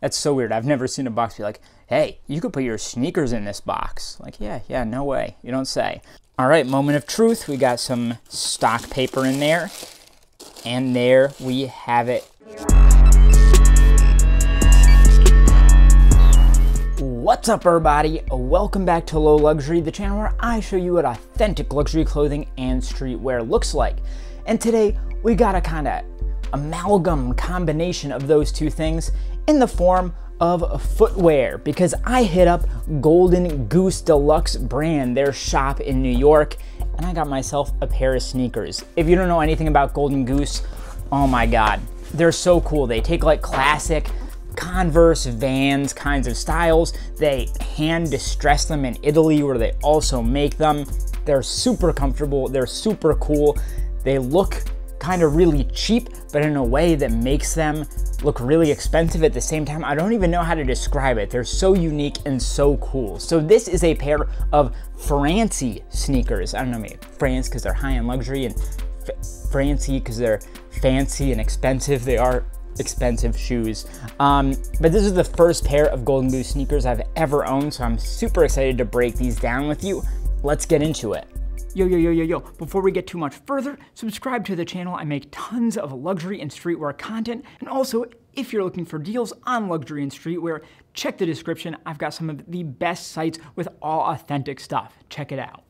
That's so weird. I've never seen a box be like, hey, you could put your sneakers in this box. Like, yeah, no way. You don't say. All right, moment of truth. We got some stock paper in there. And there we have it. What's up, everybody? Welcome back to Low Luxury, the channel where I show you what authentic luxury clothing and streetwear looks like. And today, we got a kind of amalgam combination of those two things in the form of footwear, because I hit up Golden Goose Deluxe brand, their shop in New York, and I got myself a pair of sneakers. If you don't know anything about Golden Goose, oh my God, they're so cool. They take like classic Converse, Vans kinds of styles. They hand distress them in Italy where they also make them. They're super comfortable. They're super cool. They look kind of really cheap, but in a way that makes them look really expensive at the same time. I don't even know how to describe it. They're so unique and so cool. So this is a pair of Francie sneakers. I don't know, maybe France because they're high-end luxury, and Francie because they're fancy and expensive. They are expensive shoes. But this is the first pair of Golden Goose sneakers I've ever owned, so I'm super excited to break these down with you. Let's get into it. Yo. Before we get too much further, subscribe to the channel. I make tons of luxury and streetwear content. And also, if you're looking for deals on luxury and streetwear, check the description. I've got some of the best sites with all authentic stuff. Check it out.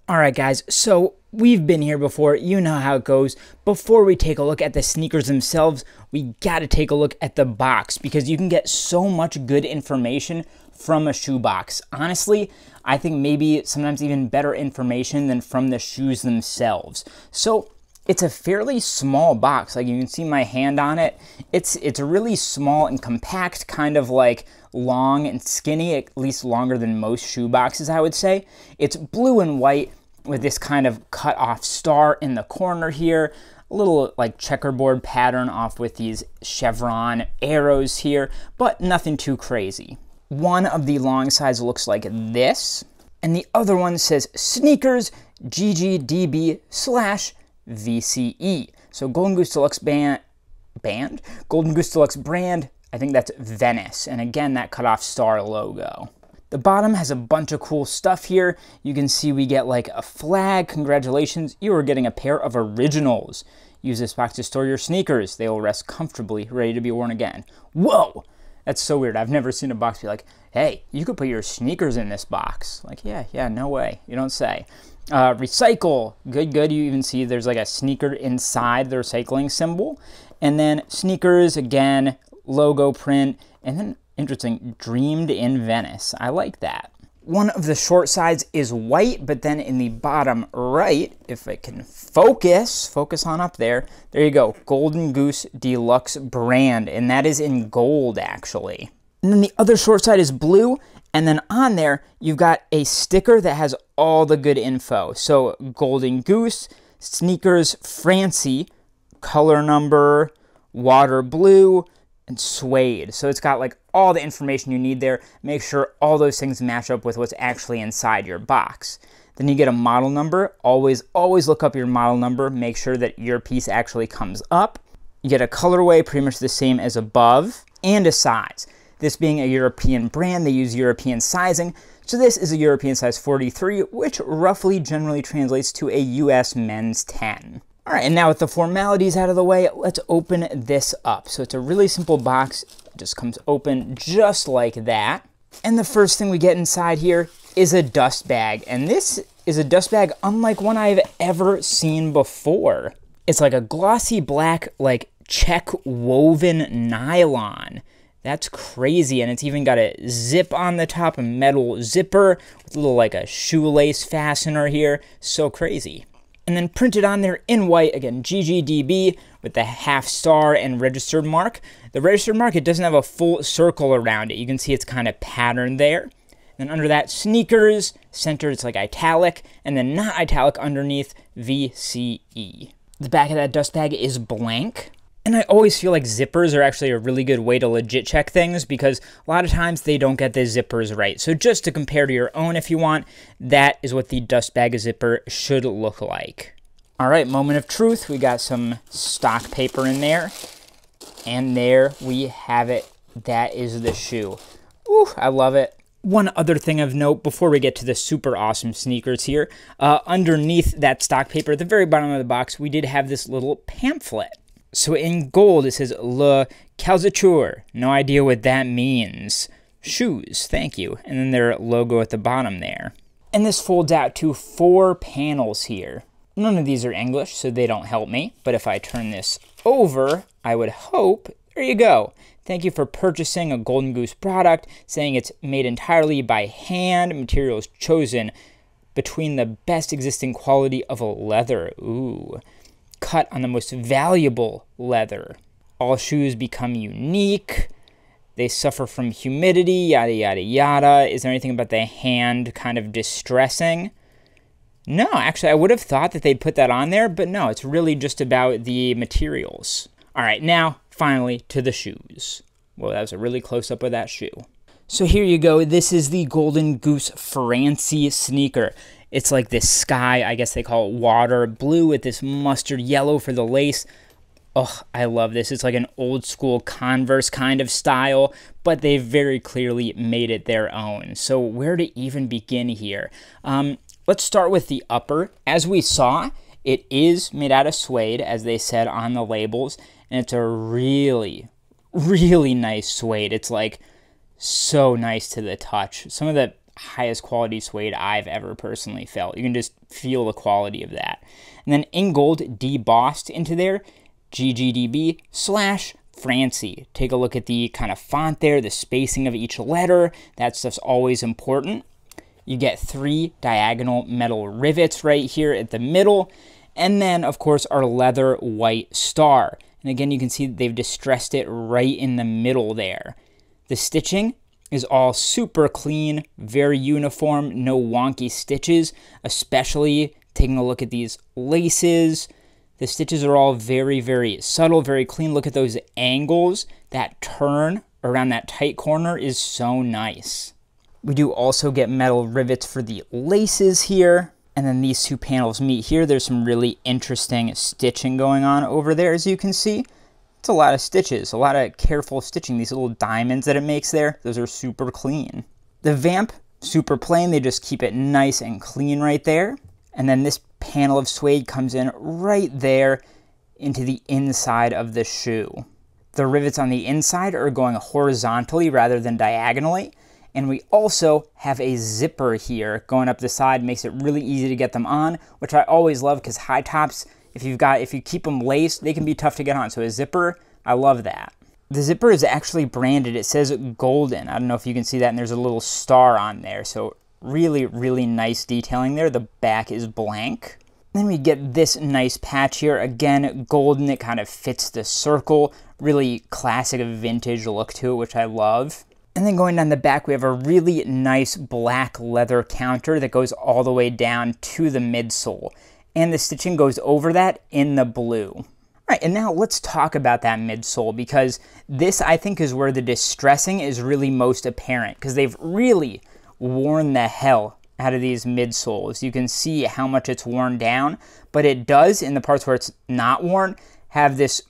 All right, guys, so we've been here before. You know how it goes. Before we take a look at the sneakers themselves, we got to take a look at the box, because you can get so much good information from a shoe box. Honestly, I think maybe sometimes even better information than from the shoes themselves. So it's a fairly small box. Like, you can see my hand on it. It's really small and compact, kind of like long and skinny, at least longer than most shoe boxes, I would say. It's blue and white with this kind of cut off star in the corner here. A little like checkerboard pattern off with these chevron arrows here, but nothing too crazy. One of the long sides looks like this, and the other one says Sneakers GGDB/VCE. So Golden Goose Deluxe Golden Goose Deluxe brand, I think that's Venice. And again, that cut off star logo. The bottom has a bunch of cool stuff here. You can see we get like a flag. Congratulations, you are getting a pair of originals. Use this box to store your sneakers. They will rest comfortably, ready to be worn again. Whoa! That's so weird. I've never seen a box be like, hey, you could put your sneakers in this box. Like, yeah, no way. You don't say. Recycle, good. You even see there's like a sneaker inside the recycling symbol. And then sneakers, again, logo print. And then, interesting, dreamed in Venice. I like that. One of the short sides is white, but then in the bottom right, if I can focus on up there, there you go, Golden Goose Deluxe brand, and that is in gold, actually. And then the other short side is blue, and then on there, you've got a sticker that has all the good info. So Golden Goose, sneakers, Francie, color number, water blue, and suede. So it's got like all the information you need there. Make sure all those things match up with what's actually inside your box. Then you get a model number. Always look up your model number. Make sure that your piece actually comes up. You get a colorway, pretty much the same as above, and a size. This being a European brand, they use European sizing. So this is a European size 43, which roughly generally translates to a US men's 10. All right, and now with the formalities out of the way, let's open this up. So it's a really simple box. It just comes open just like that. And the first thing we get inside here is a dust bag. And this is a dust bag unlike one I've ever seen before. It's like a glossy black, like check woven nylon. That's crazy. And it's even got a zip on the top, a metal zipper with a little like a shoelace fastener here. So crazy. And then printed on there in white, again, GGDB with the half star and registered mark. The registered mark, it doesn't have a full circle around it. You can see it's kind of patterned there. And under that, sneakers, center, it's like italic, and then not italic underneath, VCE. The back of that dust bag is blank. And I always feel like zippers are actually a really good way to legit check things, because a lot of times they don't get the zippers right. So just to compare to your own if you want, that is what the dust bag zipper should look like. All right, moment of truth. We got some stock paper in there. And there we have it that is the shoe. Ooh, I love it. One other thing of note before we get to the super awesome sneakers here, underneath that stock paper at the very bottom of the box, we did have this little pamphlet. So in gold, it says Le Calzature. No idea what that means. Shoes, thank you. And then their logo at the bottom there. And this folds out to 4 panels here. None of these are English, so they don't help me. But if I turn this over, I would hope, there you go. Thank you for purchasing a Golden Goose product, saying it's made entirely by hand, materials chosen between the best existing quality of a leather. Ooh. Cut on the most valuable leather. All shoes become unique. They suffer from humidity, yada, yada, yada. Is there anything about the hand kind of distressing? No, actually, I would have thought that they'd put that on there, but no, it's really just about the materials. All right, now, finally, to the shoes. Well, that was a really close-up of that shoe. So here you go. This is the Golden Goose Francie sneaker. It's like this sky, I guess they call it water blue with this mustard yellow for the lace. Oh, I love this. It's like an old school Converse kind of style, but they very clearly made it their own. So where to even begin here? Let's start with the upper. As we saw, it is made out of suede, as they said on the labels, and it's a really, really nice suede. It's like so nice to the touch. Some of the highest quality suede I've ever personally felt. You can just feel the quality of that. And then in gold, debossed into there, GGDB/Francie. Take a look at the kind of font there, the spacing of each letter. That stuff's always important. You get 3 diagonal metal rivets right here at the middle. And then, of course, our leather white star. And again, you can see that they've distressed it right in the middle there. The stitching is all super clean, very uniform, no wonky stitches, especially taking a look at these laces. The stitches are all very, very subtle, very clean. Look at those angles. That turn around that tight corner is so nice. We do also get metal rivets for the laces here. And then these 2 panels meet here. There's some really interesting stitching going on over there, as you can see. It's a lot of stitches, a lot of careful stitching. These little diamonds that it makes there, those are super clean. The vamp, super plain. They just keep it nice and clean right there. And then this panel of suede comes in right there into the inside of the shoe. The rivets on the inside are going horizontally rather than diagonally. And we also have a zipper here going up the side, makes it really easy to get them on, which I always love because high tops, if you keep them laced, they can be tough to get on. So a zipper, I love that. The zipper is actually branded. It says golden. I don't know if you can see that, and there's a little star on there. So really, really nice detailing there. The back is blank. Then we get this nice patch here. Again, golden. It kind of fits the circle. Really classic vintage look to it, which I love. And then going down the back, we have a really nice black leather counter that goes all the way down to the midsole. And the stitching goes over that in the blue. All right, and now let's talk about that midsole, because this, I think, is where the distressing is really most apparent, because they've really worn the hell out of these midsoles. You can see how much it's worn down, but it does, in the parts where it's not worn, have this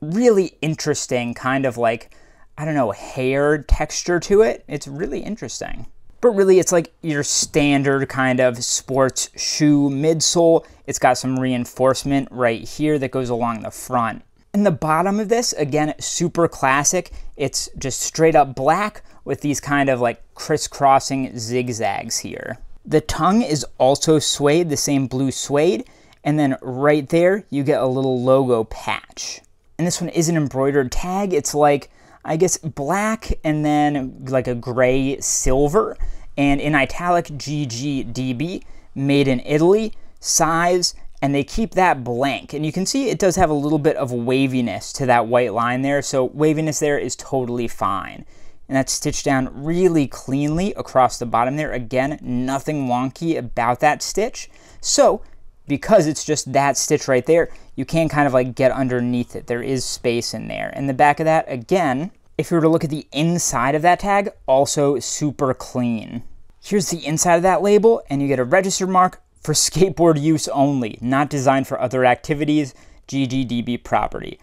really interesting kind of like, I don't know, hair texture to it. It's really interesting. But really, it's like your standard kind of sports shoe midsole. It's got some reinforcement right here that goes along the front. And the bottom of this, again, super classic. It's just straight up black with these kind of like crisscrossing zigzags here. The tongue is also suede, the same blue suede. And then right there, you get a little logo patch. And this one is an embroidered tag. It's like, I guess, black and then like a gray silver, and in italic GGDB, made in Italy, size, and they keep that blank. And you can see it does have a little bit of waviness to that white line there, so waviness there is totally fine. And that's stitched down really cleanly across the bottom there. Again, nothing wonky about that stitch. So because it's just that stitch right there, you can kind of like get underneath it. There is space in there. And the back of that, again, if you were to look at the inside of that tag, also super clean. Here's the inside of that label, and you get a registered mark for skateboard use only, not designed for other activities, GGDB property.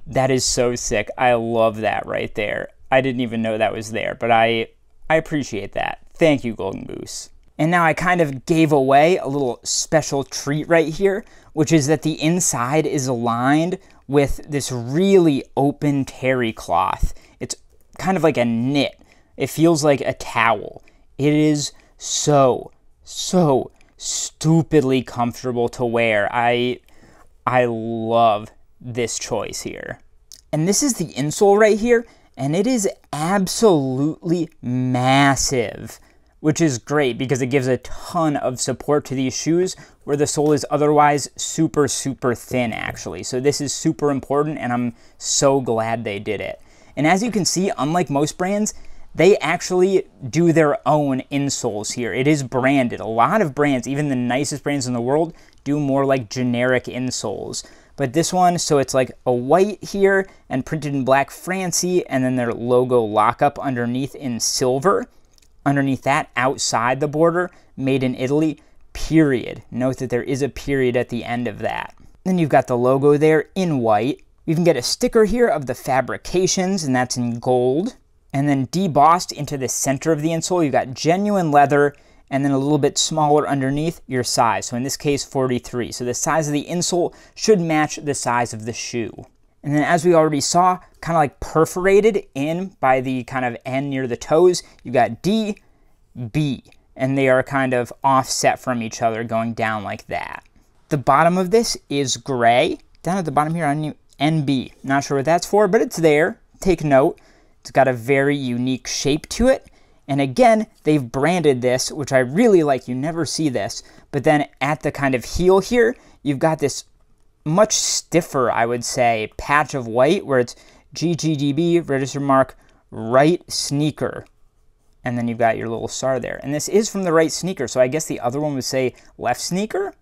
That is so sick. I love that right there. I didn't even know that was there, but I appreciate that. Thank you, Golden Goose. And now I kind of gave away a little special treat right here, which is that the inside is lined with this really open terry cloth. It's kind of like a knit. It feels like a towel. It is so stupidly comfortable to wear. I love this choice here. And this is the insole right here, and it is absolutely massive, which is great because it gives a ton of support to these shoes where the sole is otherwise super thin actually. So this is super important, and I'm so glad they did it. And as you can see, unlike most brands, they actually do their own insoles here. It is branded. A lot of brands, even the nicest brands in the world, do more like generic insoles. But this one, so it's like a white here and printed in black Francie, and then their logo lockup underneath in silver. Underneath that, outside the border, made in Italy, period. Note that there is a period at the end of that. Then you've got the logo there in white. You can get a sticker here of the fabrications, and that's in gold. And then debossed into the center of the insole, you've got genuine leather, and then a little bit smaller underneath your size. So in this case, 43. So the size of the insole should match the size of the shoe. And then as we already saw, kind of like perforated in by the kind of end near the toes, you've got D, B, and they are kind of offset from each other going down like that. The bottom of this is gray. Down at the bottom here on NB. Not sure what that's for, but it's there. Take note. It's got a very unique shape to it. And again, they've branded this, which I really like. You never see this. But then at the kind of heel here, you've got this much stiffer, I would say, patch of white where it's GGDB, register mark, right sneaker. And then you've got your little star there. And this is from the right sneaker, so I guess the other one would say left sneaker?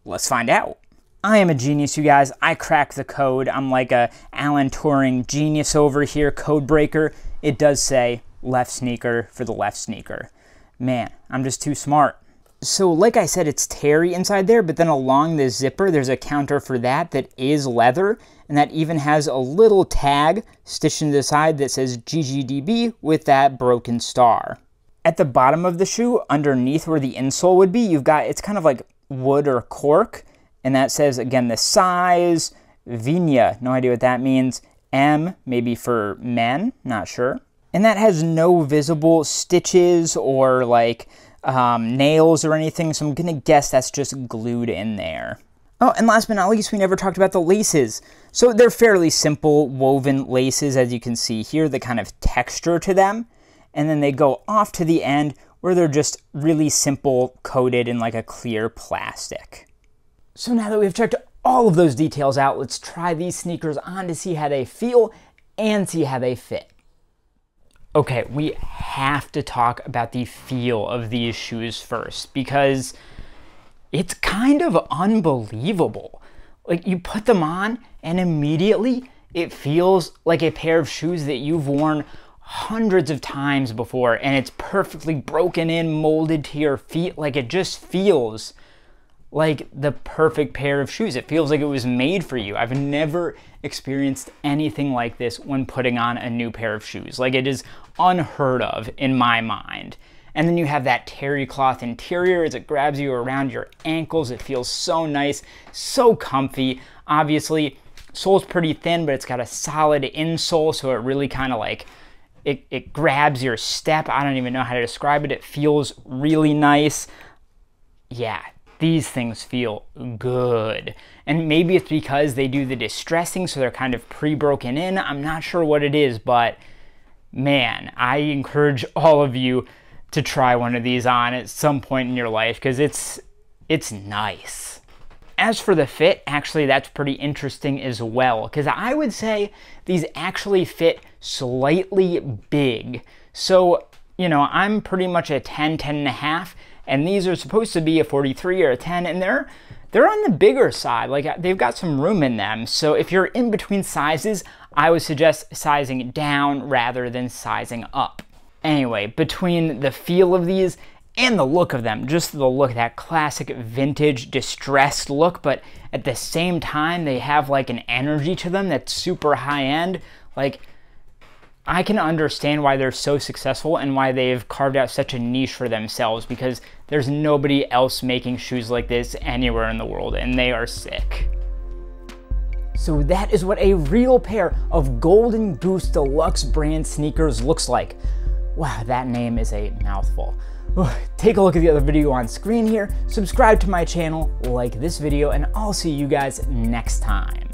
Let's find out. I am a genius, you guys. I crack the code. I'm like a Alan Turing genius over here, code breaker. It does say left sneaker for the left sneaker. Man, I'm just too smart. So like I said, it's terry inside there, but then along the zipper, there's a counter for that is leather, and that even has a little tag stitched into the side that says GGDB with that broken star. At the bottom of the shoe, underneath where the insole would be, you've got, it's kind of like wood or cork, and that says, again, the size, Vigna, no idea what that means, M, maybe for men, not sure. And that has no visible stitches or like nails or anything, so I'm gonna guess that's just glued in there. Oh, and last but not least, we never talked about the laces. So they're fairly simple woven laces, as you can see here, the kind of texture to them. And then they go off to the end where they're just really simple, coated in like a clear plastic. So now that we've checked all of those details out, let's try these sneakers on to see how they feel and see how they fit. Okay, we have to talk about the feel of these shoes first because it's kind of unbelievable. Like, you put them on and immediately it feels like a pair of shoes that you've worn hundreds of times before, and it's perfectly broken in, molded to your feet. Like, it just feels like the perfect pair of shoes. It feels like it was made for you. I've never experienced anything like this when putting on a new pair of shoes. Like, it is unheard of in my mind. And then you have that terry cloth interior as it grabs you around your ankles. It feels so nice, so comfy. Obviously, sole's pretty thin, but it's got a solid insole, so it really kind of like, it grabs your step. I don't even know how to describe it. It feels really nice. Yeah, these things feel good. And maybe it's because they do the distressing, so they're kind of pre-broken in. I'm not sure what it is, but man, I encourage all of you to try one of these on at some point in your life because it's nice. As for the fit, actually that's pretty interesting as well, because I would say these actually fit slightly big. So, you know, I'm pretty much a 10, 10 and a half, and these are supposed to be a 43 or a 10, and they're on the bigger side. Like, they've got some room in them. So if you're in between sizes, I would suggest sizing down rather than sizing up. Anyway, between the feel of these and the look of them, just the look, that classic vintage distressed look, but at the same time, they have like an energy to them that's super high end. Like, I can understand why they're so successful and why they've carved out such a niche for themselves, because there's nobody else making shoes like this anywhere in the world, and they are sick. So that is what a real pair of Golden Goose Deluxe brand sneakers looks like. Wow, that name is a mouthful. Take a look at the other video on screen here, subscribe to my channel, like this video, and I'll see you guys next time.